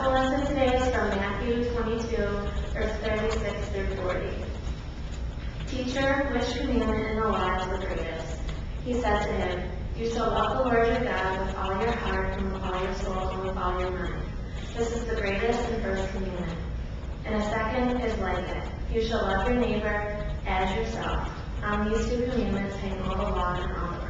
gospel lesson today is from Matthew 22, verse 36 through 40. Teacher, which commandment in the law is the greatest? He said to him, you shall love the Lord your God with all your heart and with all your soul and with all your mind. This is the greatest and first commandment. And a second is like it. You shall love your neighbor as yourself. On these two commandments hang all the law and all the prophets.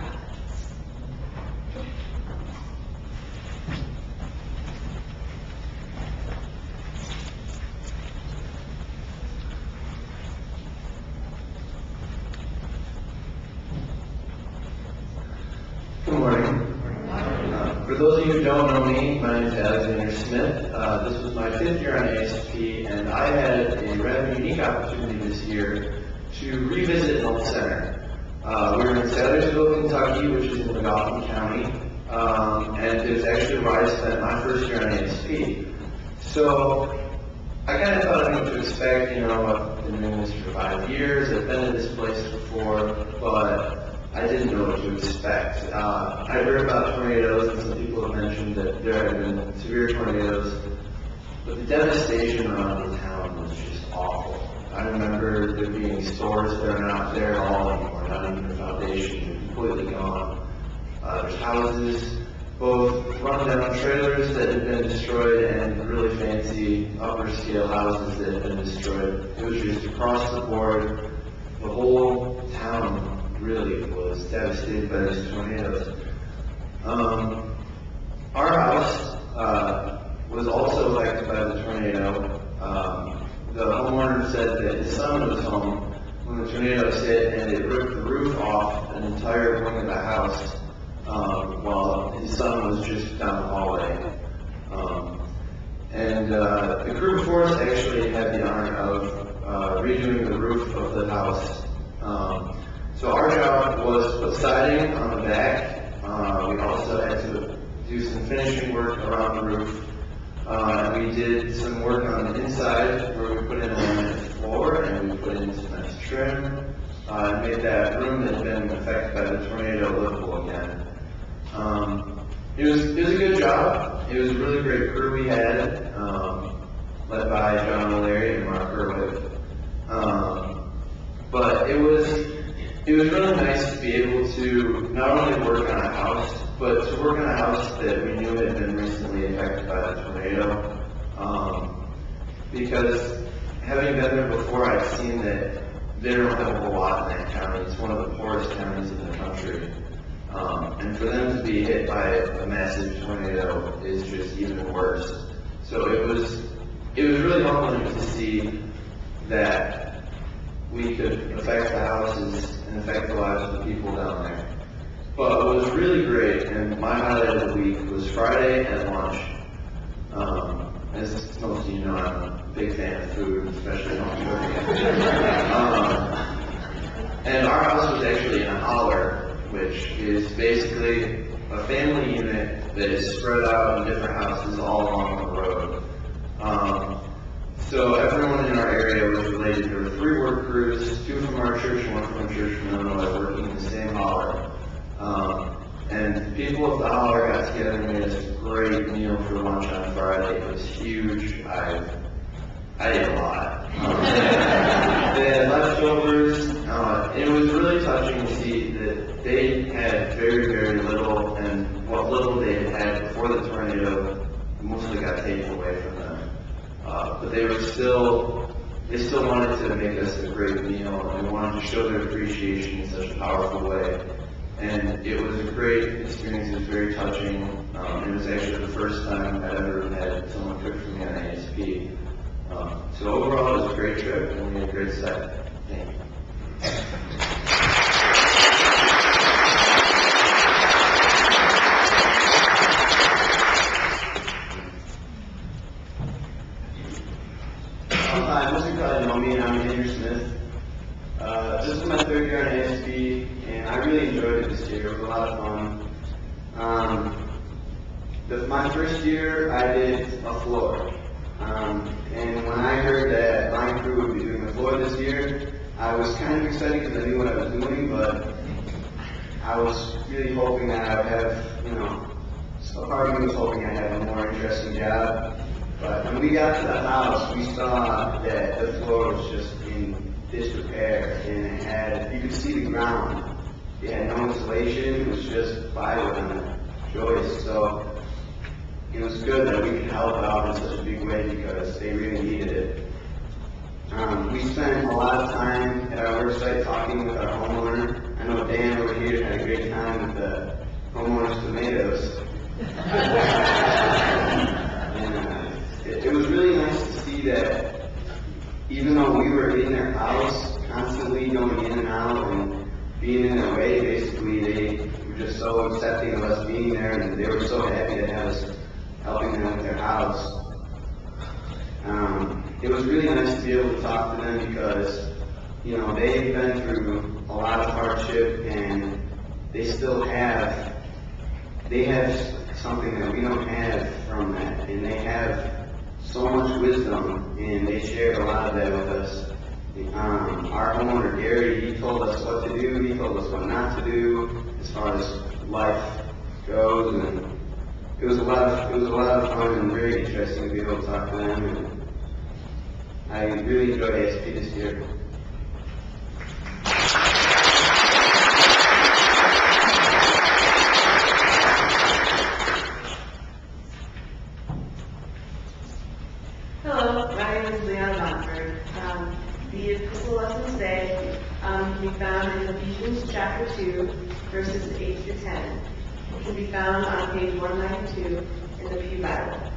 Good morning. For those of you who don't know me, my name is Alexander Smith. This was my 5th year on ASP, and I had a rather unique opportunity this year to revisit Health Center. We were in Salisbury, Kentucky, which is in McGoffin County, and it was actually where I spent my first year on ASP. So I kind of thought I knew what to expect. I've been doing this for 5 years, I've been to this place before, but I didn't know what to expect. I heard about tornadoes, and some people have mentioned that there have been severe tornadoes, but the devastation around the town was just awful. I remember there being stores that are not there at all anymore, not even the foundation, completely gone. There's houses, both run-down trailers that had been destroyed and really fancy upper-scale houses that had been destroyed. It was just across the board. The whole town really was devastated by these tornadoes. Our house was also affected by the tornado. The homeowner said that his son was home when the tornado hit, and it ripped the roof off an entire wing of the house while his son was just down the hallway. The crew before us actually had the honor of redoing the roof of the house. So our job was to put siding on the back. We also had to do some finishing work around the roof. We did some work on the inside where we put in a laminate floor and we put in some nice trim. And made that room that had been affected by the tornado livable again. It was a good job. It was a really great crew we had, led by John O'Leary and Mark Irwin. But it was really nice to be able to not only work on a house, but to work on a house that we knew had been recently affected by the tornado. Because having been there before, I've seen that they don't have a whole lot in that county. It's one of the poorest counties in the country. And for them to be hit by a massive tornado is just even worse. So it was really humbling to see that we could affect the houses and affect the lives of the people down there. But what was really great, and my highlight of the week, was Friday at lunch. As most of you know, I'm a big fan of food, especially home cooking. And our house was actually in a holler, which is basically a family unit that is spread out in different houses all along the road. So everyone in our area was related. There were 3 work crews, 2 from our church and 1 from a church from Illinois, working in the same holler. And people at the holler got together and made us a great meal for lunch on Friday. It was huge. I ate a lot. They had leftovers. It was really touching to see that they had very, very little, and what little they had before the tornado mostly got taken away from them. But they still wanted to make us a great meal, and they wanted to show their appreciation in such a powerful way. And it was a great experience. It was very touching. It was actually the first time I'd ever had someone cook for me on ASP. So overall, it was a great trip, and we had a great set. Thank you. Hi, most of you probably know me. I'm Andrew Smith. This is my 3rd year on ASP, and I really enjoyed it this year. It was a lot of fun. My first year, I did a floor. And when I heard that my crew would be doing the floor this year, I was kind of excited because I knew what I was doing, but I was really hoping that I would have, a part of me was hoping I'd have a more interesting job. But when we got to the house, we saw that the floor was just in disrepair, and you could see the ground. It had no insulation, it was just plywood on the joists, so it was good that we could help out in such a big way because they really needed it. We spent a lot of time at our work site talking with our homeowner. I know Dan over here had a great time with the homeowner's tomatoes. It was really nice to see that even though we were in their house, constantly going in and out and being in their way, basically, they were just so accepting of us being there, and they were so happy to have us helping them with their house. It was really nice to be able to talk to them because, you know, they've been through a lot of hardship, and they have something that we don't have from that, and they have so much wisdom, and they shared a lot of that with us. Our homeowner Gary, he told us what to do, he told us what not to do as far as life goes, and it was a lot of fun and very interesting to be able to talk to them, and I really enjoyed ASP this year. Hello, my name is Leon Montford. The epistle lesson today can be found in Ephesians chapter 2, verses 8 through 10. It can be found on page 192 in the Pew Bible.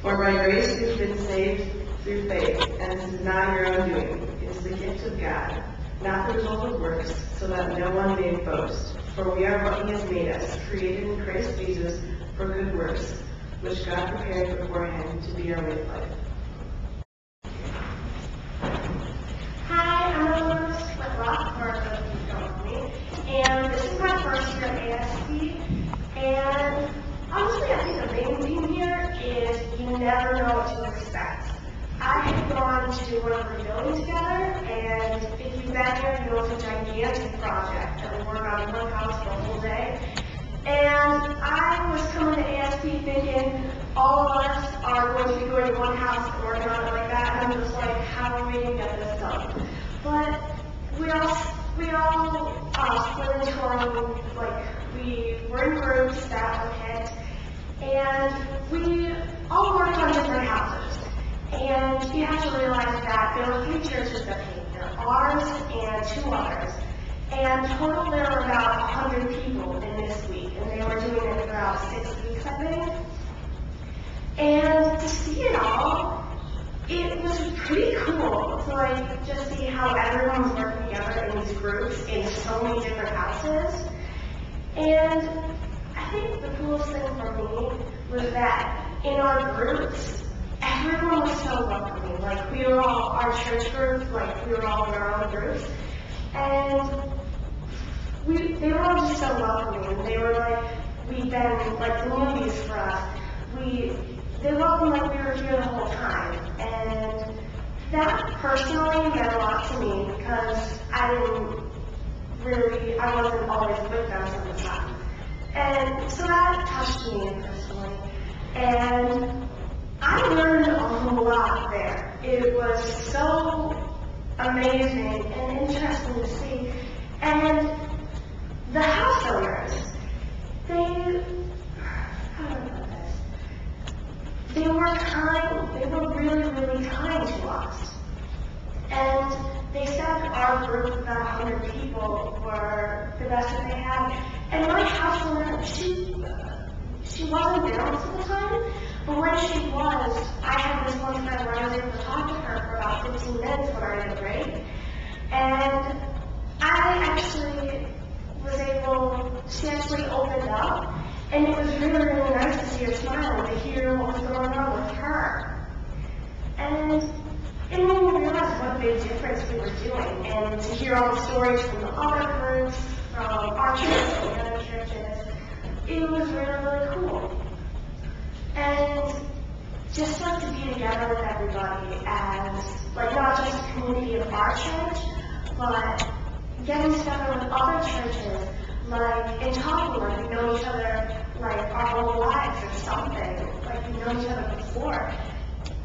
For by grace you have been saved through faith, and this is not your own doing. It is the gift of God, not the result of works, so that no one may boast. For we are what he has made us, created in Christ Jesus for good works, which God prepared beforehand to be our way of life. Hi, I'm Elizabeth Whitlock, for those of you who don't know me, and this is my first year at ASP, and honestly, I think the main thing here is you never know what to expect. I had gone to one of the buildings together, and if you've been here, you know it's a gigantic project that we work on in one house for a whole day. And I was coming to ASP thinking all of us are going to be going to one house and working on it like that, and I'm just like, how are we going to get this done? But we all split into our own, like, we were in groups that were picked, and we all worked on different houses. And you have to realize that there were 3 churches that came here, ours and 2 others. And total there were about 100 people in this week, and they were doing it for about 6 weeks, I think. And to see it all, it was pretty cool to just see how everyone was working together in these groups in so many different houses. And I think the coolest thing for me was that in our groups, everyone was so welcoming. Like, we were all, our church group, we were all in our own groups. And they were all just so welcoming. They were we'd been newbies for us. They welcomed like we were here the whole time. And that personally meant a lot to me because I wasn't always with them some of the time. And so that touched me personally. And I learned a whole lot there. It was so amazing and interesting to see. And the house owners, they were kind. They were really, really kind to us. And they said our group of about 100 people were the best that they had. And my house owner, she wasn't there most of the time, but when she was, I had this one friend where I was able to talk to her for about 15 minutes when I had a break. And she actually opened up, and it was really, really nice to see her smile and to hear what was going on with her. And it made me realize what a big difference we were doing, and to hear all the stories from the other groups, from our church and the other churches, it was really, really cool. And just to be together with everybody as, not just a community of our church, but getting together with other churches, and talking, we know each other, our whole lives or something. known each other before.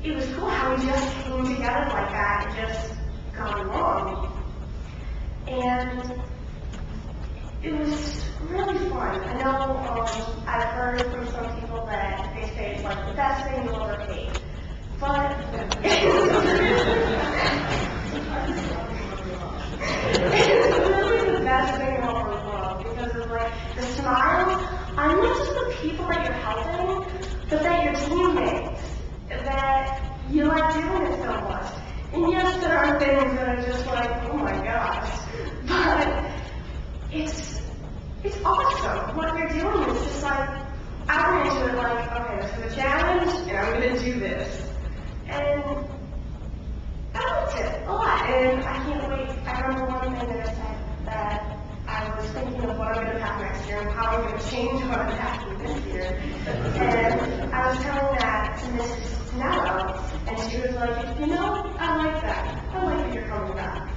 It was cool how we just came together like that and just got along. And it was really fun. I know I've heard from some people that they say it's like the best thing you'll ever hate. But it's really the best thing in the world because of like the smiles. I'm not just the people that you're helping, but that your teammates, that you like doing it so much. And yes, there are things that are just like, oh my gosh, but it's awesome. What you're doing is just like, I went into it like, okay, this is a challenge, and I'm going to do this. And I liked it a lot, and I can't wait. I remember one thing that I said that I was thinking of what I'm going to pack next year and how I'm going to change what I'm packing this year. And I was telling that to Mrs. Nello, and she was like, you know, I like that. I like that you're coming back.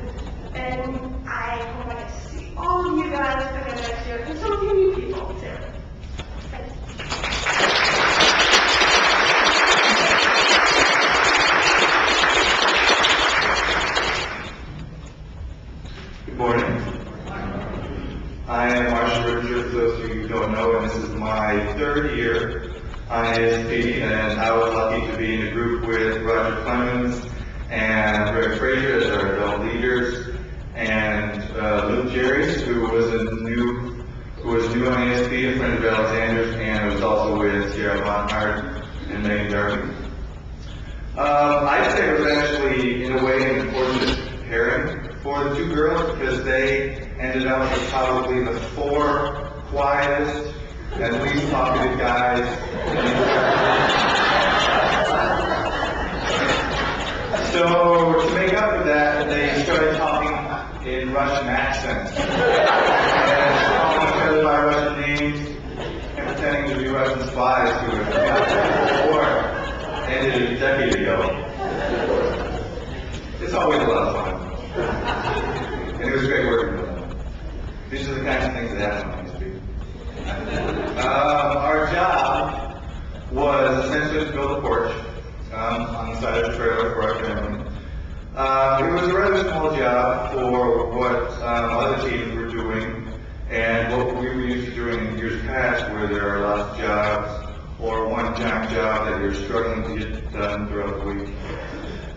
And I hope I get to see all of you guys again next year, and some of you new people too. Thanks. Good morning. I am Marshall Richards, for those of you who don't know, and this is my third year on ASP, and I was lucky to be in a group with Roger Clemens and Greg Frazier as our adult leaders, and Luke Jerry's, who was new on ASP, a friend of Alexander's, and was also with Sierra Bonhart and Megan Darby. I'd say it was actually, in a way, an unfortunate pairing for the two girls because they ended up as probably the four quietest and least talkative guys. So to make up for that, they started talking in Russian accents and calling each other by Russian names and pretending to be Russian spies who had got the war ended a decade ago. It's always a lot of fun. And it was great working with them. These are the kinds of things that happen on ASP. Our job was essentially to build a porch on the side of the trailer for our family. It was a rather small job for what other teams were doing and what we were used to doing in years past where there are lots of jobs or one giant job that you're struggling to get done throughout the week.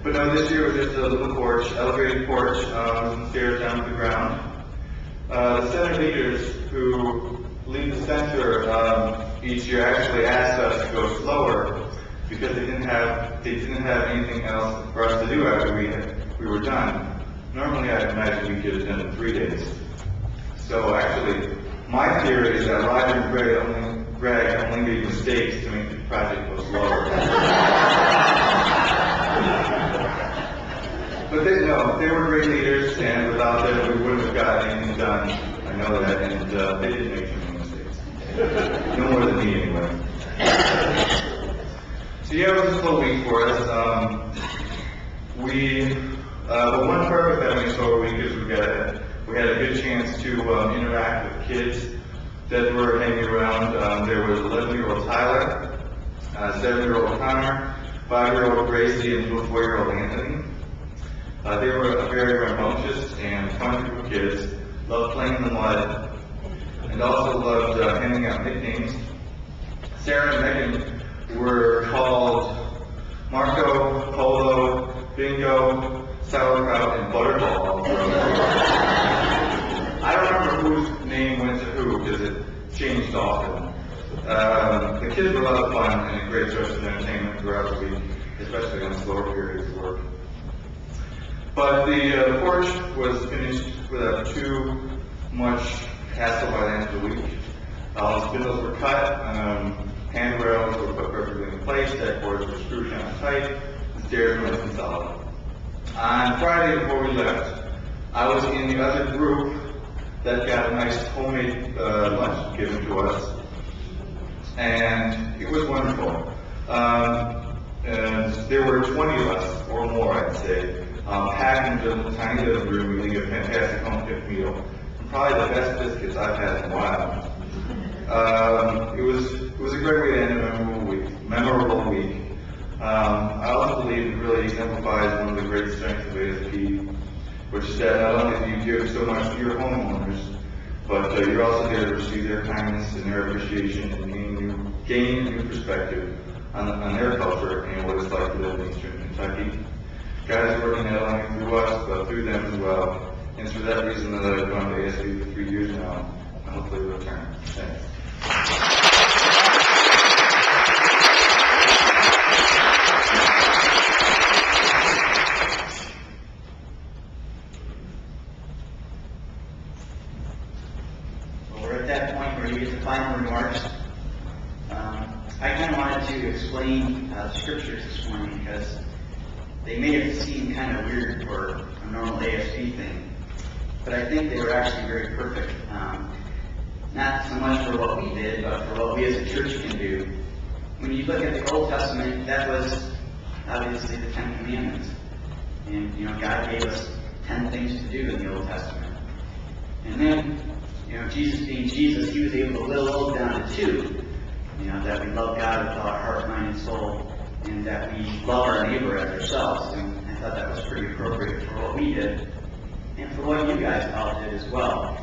But no, this year was just a little porch, elevated porch, some stairs down to the ground. The center leaders who lead the center each year actually asked us to go slower because they didn't have anything else for us to do after we were done. Normally, I'd imagine we could have done it in 3 days. So actually, my theory is that Roger and Greg only made mistakes to make the project go slower. But they were great leaders, and without them, we wouldn't have gotten anything done. I know that, and they didn't make too many mistakes. No more than me, anyway. So yeah, it was a slow week for us. But one purpose of having a slower week is we had a good chance to interact with kids that were hanging around. There was 11-year-old Tyler, 7-year-old Connor, 5-year-old Gracie, and 4-year-old Anthony. They were a very rambunctious and fun group of kids, loved playing in the mud, and also loved handing out nicknames. Sarah and Megan were called Marco, Polo, Bingo, Sauerkraut, and Butterball. I don't remember whose name went to who because it changed often. The kids were a lot of fun and a great source of entertainment throughout the week, especially on slower periods of work. But the porch was finished without too much hassle by the end of the week. The spindles were cut, handrails were put perfectly in place, deck boards were screwed down tight, the stairs were nice and solid. On Friday before we left, I was in the other group that got a nice homemade lunch given to us, and it was wonderful. And there were 20 of us, or more I'd say, packed into a tiny living room eating a fantastic home cooked meal. Probably the best biscuits I've had in a while. It was a great way to end a memorable week. exemplifies one of the great strengths of ASP, which is that not only do you give so much to your homeowners, but you're also there to receive their kindness and their appreciation and gain a new perspective on their culture and what it's like to live in Eastern Kentucky. God is working not only through us, but through them as well. And it's for that reason that I've gone to ASP for 3 years now, and hopefully will return. Thanks. Well, we're at that point where you get the final remarks. I kind of wanted to explain the scriptures this morning because they may have seemed kind of weird for a normal ASP thing, but I think they were actually very perfect. Not so much for what we did, but for what we as a church can do. When you look at the Old Testament, that was obviously the 10 Commandments. And, God gave us 10 things to do in the Old Testament. And then, Jesus being Jesus, he was able to whittle those down to 2. That we love God with all our heart, mind, and soul, and that we love our neighbor as ourselves. And I thought that was pretty appropriate for what we did, and for what you guys all did as well.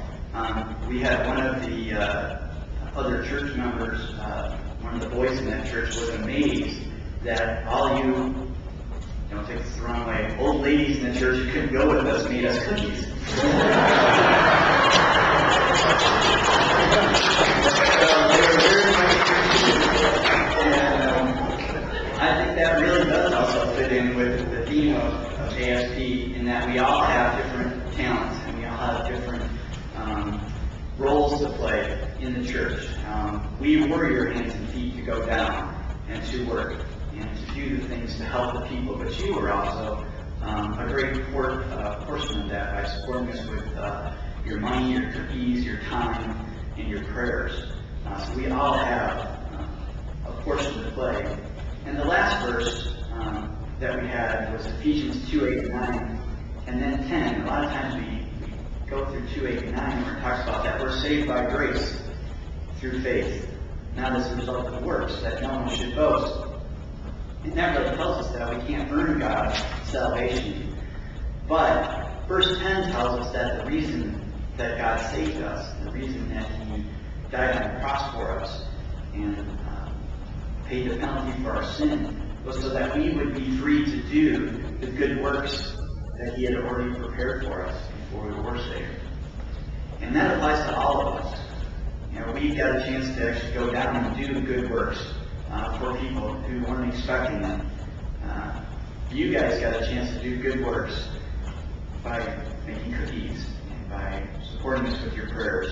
We had one of the other church members, one of the boys in that church, was amazed that all you, don't take this the wrong way, old ladies in the church who couldn't go with us made us cookies. I think that really does also fit in with the theme of ASP, in that we all have different talents and we all have different roles to play in the church. We were your hands and feet to go down and to work and to do the things to help the people, but you were also a great portion of that by supporting us with your money, your cookies, your time, and your prayers. So we all have a portion to play. And the last verse that we had was Ephesians 2:8-9, and then 10. A lot of times we go through 2:8-9 where it talks about that we're saved by grace through faith, not as a result of works, that no one should boast. And that really tells us that we can't earn God's salvation. But verse 10 tells us that the reason that God saved us, the reason that he died on the cross for us and paid the penalty for our sin, was so that we would be free to do the good works that he had already prepared for us before we were saved. And that applies to all of us. We got a chance to actually go down and do good works for people who weren't expecting them. You guys got a chance to do good works by making cookies and by supporting us with your prayers.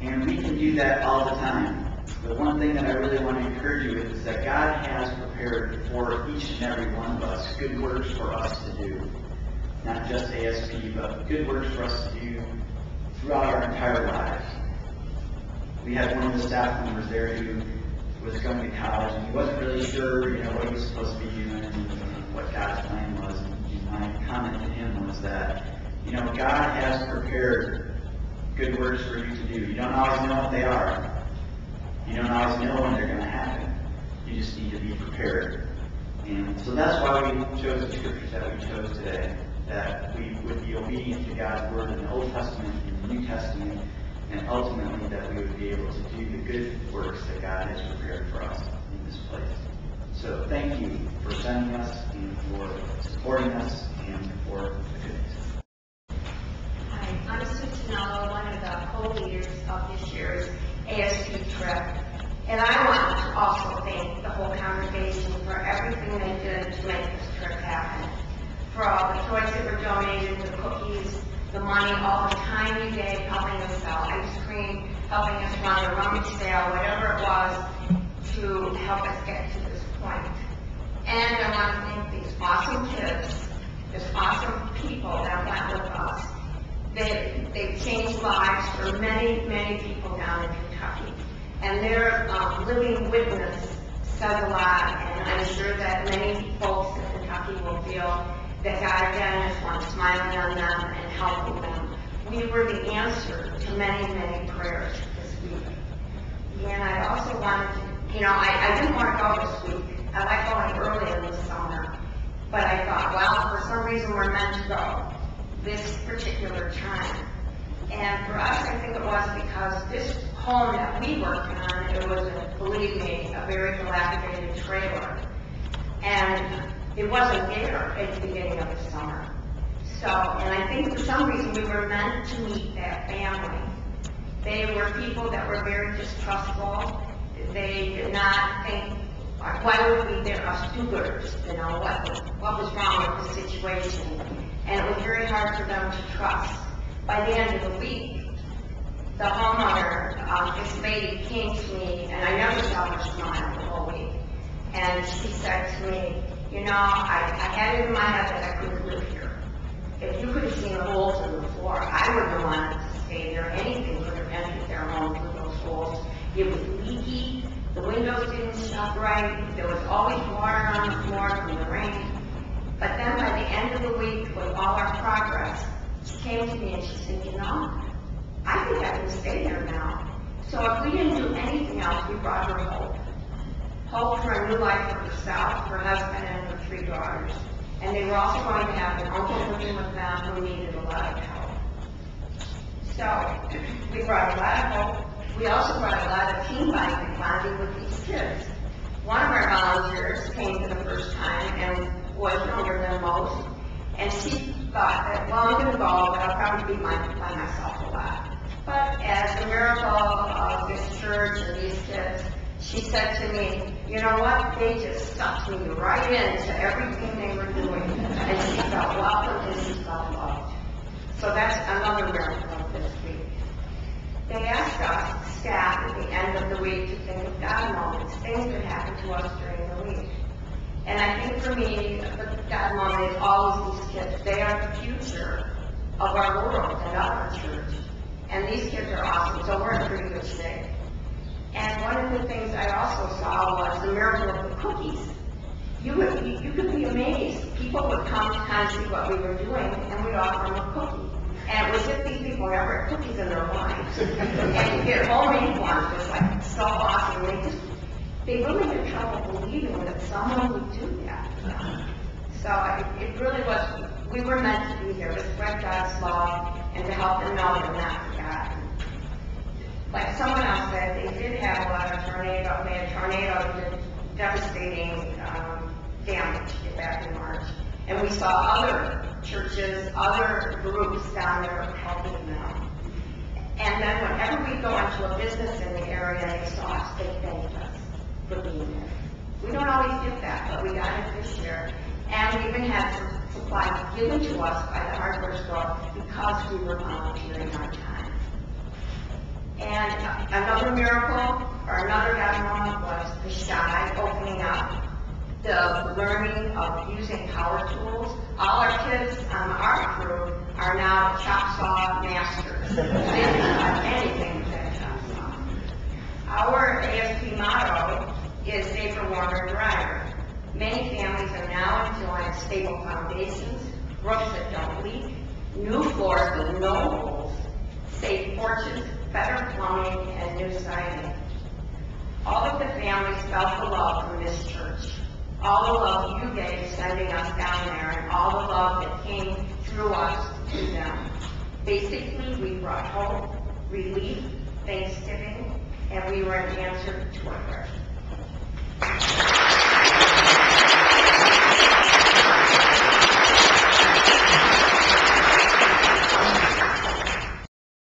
And we can do that all the time. The one thing that I really want to encourage you with is that God has prepared for each and every one of us good works for us to do. Not just ASP, but good works for us to do throughout our entire lives. We had one of the staff members there who was going to college, and he wasn't really sure, what he was supposed to be doing and what God's plan was. And my comment to him was that, God has prepared good works for you to do. You don't always know what they are. You don't always know when they're going to happen. You just need to be prepared. And so that's why we chose the scriptures that we chose today, that we would be obedient to God's word in the Old Testament and the New Testament, and ultimately that we would be able to do the good works that God has prepared for us in this place. So thank you for sending us and for supporting us and for the goodness. Hi, I'm Sue Tonello, one of the co-leaders of this year's ASP trip. And I want to also thank the whole congregation for everything they did to make this trip happen. For all the toys that were donated, the cookies, the money, all the time you gave helping us sell ice cream, helping us run a rummage sale, whatever it was, to help us get to this point. And I want to thank these awesome kids, these awesome people that went with us. They've changed lives for many, many people down in Kentucky. And their living witness says a lot, and I'm sure that many folks in Kentucky will feel that God again is one smiling on them and helping them. We were the answer to many, many prayers this week. And I also wanted to, I didn't want to go this week. I like going early in the summer. But I thought, well, for some reason we're meant to go this particular time. And for us, I think it was because this home that we worked on, it was, believe me, a very dilapidated trailer. And it wasn't there at the beginning of the summer. So, and I think for some reason we were meant to meet that family. They were people that were very distrustful. They did not think, why would we there us do-gooders, you know, what was wrong with the situation? And it was very hard for them to trust. By the end of the week, the homeowner, this lady came to me, and I never saw her smile the whole week. And she said to me, you know, I had it in my head that I couldn't live here. If you could have seen the holes in the floor, I wouldn't have wanted to stay there. Anything could have entered their home through those holes. It was leaky. The windows didn't shut right. There was always water on the floor from the rain. But then by the end of the week, with all our progress, she came to me and she said, you know, I think I can stay there now. So if we didn't do anything else, we brought her hope. Hope for a new life for herself, her husband, and her 3 daughters. And they were also going to have an uncle living with them who needed a lot of help. So we brought a lot of hope. We also brought a lot of team bonding with these kids. One of our volunteers came for the first time and was younger than most. And she thought that, well, I'm going to go, but I'll probably be by myself a lot. But as a miracle of this church and these kids, she said to me, you know what, they just sucked me right into everything they were doing. And she felt welcome and she felt loved. So that's another miracle of this week. They asked us, staff, at the end of the week to think of God moments, things that happened to us during the week. And I think for me, the God moment is always these kids. They are the future of our world and of our church. And these kids are awesome, so we're in pretty good shape. And one of the things I also saw was the miracle of the cookies. You could be amazed. People would come to kind of see what we were doing, and we'd offer them a cookie. And it was if these people never had cookies in their lives. And to get homemade ones was like so awesome. They really had trouble believing that someone would do that. So it really was, we were meant to be here to spread God's love and to help them know they're not forgotten. Like someone else said, they did have a lot of tornadoes. They had tornadoes that did devastating damage back in March. And we saw other churches, other groups down there helping them. And then whenever we go into a business in the area and they saw us, they thanked us for being there. We don't always get that, but we got it this year. And we even had some supplies given to us by the hardware store because we were volunteering our time. And another miracle, or another God moment, was the Shy opening up, the learning of using power tools. All our kids on our crew are now chop saw masters. They can do anything with that chop saw. Our ASP motto is safer, warmer, drier. Many families are now enjoying stable foundations, roofs that don't leak, new floors with no holes, safe porches, better plumbing, and new siding. All of the families felt the love from this church. All the love you gave sending us down there, and all the love that came through us to them. Basically, we brought hope, relief, thanksgiving, and we were an answer to our prayers.